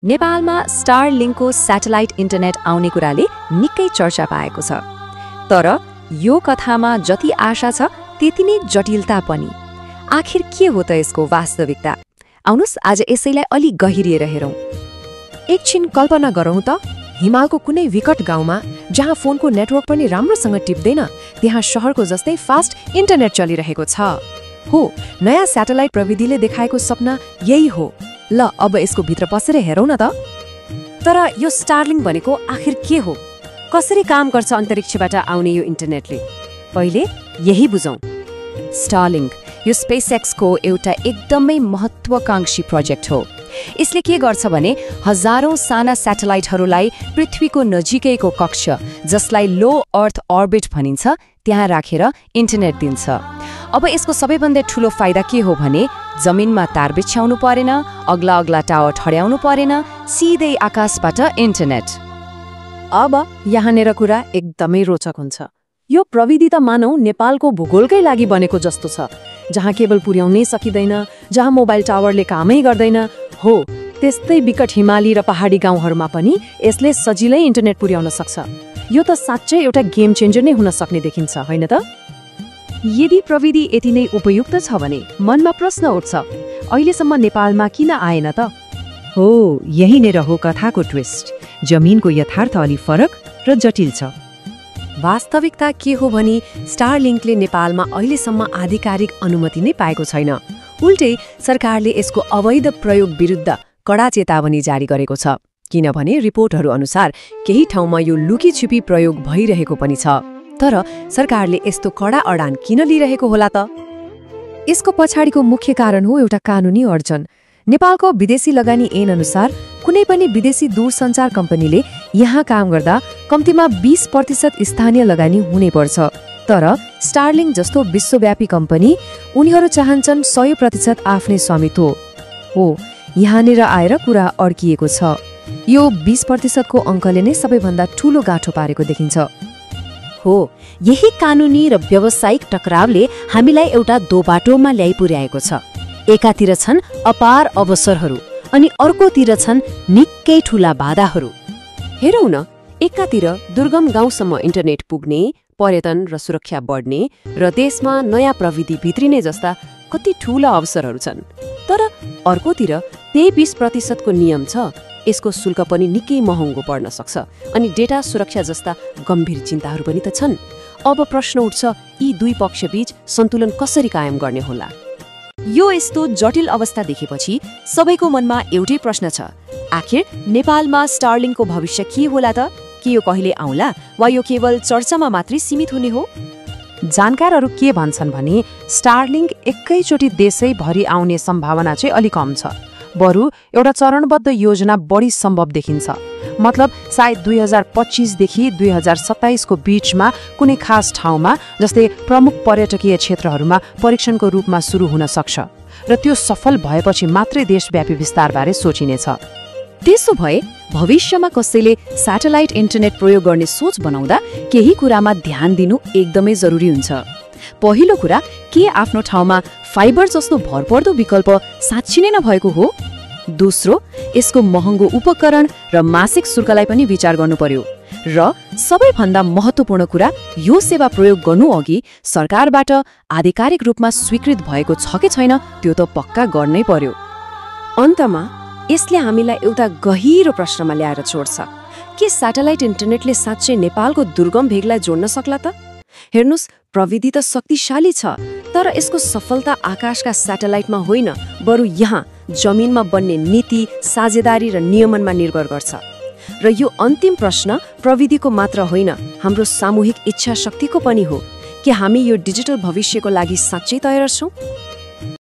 नेपालमा स्टारलिङ्कको satellite internet आउने कुराले निकै चर्चा पाएको छ। तर यो कथामा जति आशा छ त्यति नै जटिलता पनि। आखिर के हो त यसको वास्तविकता? आउनुस् आज यसैलाई अलि गहिरिएर हेरौँ। एकछिन कल्पना गरौँ त, हिमालको कुनै विकट गाउँमा जहाँ फोनको नेटवर्क पनि राम्रोसँग टिप्दैन, त्यहाँ शहरको जस्तै फास्ट इन्टरनेट चलिरहेको छ। हो, नयाँ स्याटेलाइट प्रविधिले देखाएको सपना यही हो। ल अब यसको भित्र पसेर हेरौँ न त। तर यो स्टारलिङ्क भनेको आखिर के हो? कसरी काम गर्छ अन्तरिक्षबाट आउने यो इन्टरनेटले? पहिले यही बुझौँ। स्टारलिङ्क यो स्पेसएक्सको एउटा एकदमै महत्त्वाकांक्षी प्रोजेक्ट हो। यसले के गर्छ भने हजारौं साना स्याटेलाइटहरूलाई पृथ्वीको नजिकैको कक्ष, जसलाई लो अर्थ अर्बिट भनिन्छ, त्यहाँ राखेर इन्टरनेट दिन्छ। अब यसको सबैभन्दा ठूलो फाइदा के हो भने जमिनमा तार बिछ्याउनु परेन, अग्ला अग्ला टावर ठड्याउनु परेन, सिधै आकाशबाट इन्टरनेट। अब यहाँनेर कुरा एकदमै रोचक हुन्छ। यो प्रविधि त मानौ नेपालको भूगोलकै लागि बनेको जस्तो छ, जहाँ केबल पुर्याउनै सकिँदैन, जहाँ मोबाइल टावरले कामै गर्दैन। हो, त्यस्तै विकट हिमाली र पहाडी गाउँहरूमा पनि यसले सजिलै इन्टरनेट पुर्याउन सक्छ। यो त साँच्चै एउटा गेम चेन्जर नै हुन सक्ने देखिन्छ, होइन त? यदि प्रविधि यति नै उपयुक्त छ भने मनमा प्रश्न उठ्छ, अहिलेसम्म नेपालमा किन आएन त? हो, यही नै हो कथाको ट्विस्ट। जमिनको यथार्थ अलि फरक र जटिल छ। वास्तविकता के हो भने स्टारलिङ्कले नेपालमा अहिलेसम्म आधिकारिक अनुमति नै पाएको छैन। उल्टै सरकारले यसको अवैध प्रयोग विरुद्ध कडा चेतावनी जारी गरेको छ, किनभने रिपोर्टहरू अनुसार केही ठाउँमा यो लुकीछिपी प्रयोग भइरहेको पनि छ। तर सरकारले यस्तो कडा अडान किन लिइरहेको होला त? यसको पछाडिको मुख्य कारण हो एउटा कानुनी अडचन। नेपालको विदेशी लगानी ऐन अनुसार कुनै पनि विदेशी दूरसञ्चार कम्पनीले यहाँ काम गर्दा कम्तीमा 20% स्थानीय लगानी हुनै पर्छ। तर स्टारलिङ्क जस्तो विश्वव्यापी कम्पनी, उनीहरू चाहन्छन् 100% आफ्नै स्वामित्व हो। यहाँनिर आएर कुरा अड्किएको छ। यो 20% को अङ्कले नै सबैभन्दा ठूलो गाँठो पारेको देखिन्छ। हो, यही कानुनी र व्यावसायिक टकरावले हामीलाई एउटा दोबाटोमा ल्याइ पुर्याएको छ। एकातिर छन् अपार अवसरहरू अनि अर्कोतिर छन् निकै ठूला बाधाहरू। हेरौँ न, एकातिर दुर्गम गाउँसम्म इन्टरनेट पुग्ने, पर्यटन र सुरक्षा बढ्ने र देशमा नयाँ प्रविधि भित्रिने जस्ता कति ठूला अवसरहरू छन्। तर अर्कोतिर त्यही 20% को नियम छ। यसको शुल्क पनि निकै महँगो पर्न सक्छ अनि डेटा सुरक्षा जस्ता गम्भीर चिन्ताहरू पनि त छन्। अब प्रश्न उठ्छ, यी दुई पक्षबीच सन्तुलन कसरी कायम गर्ने होला? यो यस्तो जटिल अवस्था देखेपछि सबैको मनमा एउटै प्रश्न छ, आखिर नेपालमा स्टारलिङ्कको भविष्य के होला त? के यो कहिले आउला वा यो केवल चर्चामा मात्रै सीमित हुने हो? जानकारहरू के भन्छन् भने स्टारलिङ्क एकैचोटि देशैभरि आउने सम्भावना चाहिँ अलि कम छ। बरु एउटा चरणबद्ध योजना बढी सम्भव देखिन्छ। मतलब सायद 2025 देखि 2027 को बीचमा कुनै खास ठाउँमा, जस्तै प्रमुख पर्यटकीय क्षेत्रहरूमा परीक्षणको रूपमा सुरु हुन सक्छ र त्यो सफल भएपछि मात्रै देशव्यापी विस्तारबारे सोचिनेछ। त्यसो भए भविष्यमा कसैले स्याटेलाइट इन्टरनेट प्रयोग गर्ने सोच बनाउँदा केही कुरामा ध्यान दिनु एकदमै जरुरी हुन्छ। पहिलो कुरा, के आफ्नो ठाउँमा फाइबर जस्तो भरपर्दो विकल्प साँच्चै नै नभएको हो? दोस्रो, यसको महँगो उपकरण र मासिक शुल्कलाई पनि विचार गर्नु पर्यो। र सबैभन्दा महत्त्वपूर्ण कुरा, यो सेवा प्रयोग गर्नु अघि सरकारबाट आधिकारिक रूपमा स्वीकृत भएको छ कि छैन त्यो त पक्का गर्नै पर्यो। अन्तमा यसले हामीलाई एउटा गहिरो प्रश्नमा ल्याएर छोड्छ, के स्याटेलाइट इन्टरनेटले साँच्चै नेपालको दुर्गम भेगलाई जोड्न सक्ला त? हेर्नुस्, प्रविधि त शक्तिशाली छ, तर यसको सफलता आकाशका स्याटेलाइटमा होइन, बरु यहाँ जमिनमा बन्ने नीति, साझेदारी र नियमनमा निर्भर गर्छ। र यो अन्तिम प्रश्न प्रविधिको मात्र होइन, हाम्रो सामूहिक इच्छा शक्तिको पनि हो। के हामी यो डिजिटल भविष्यको लागि साँच्चै तयार छौँ?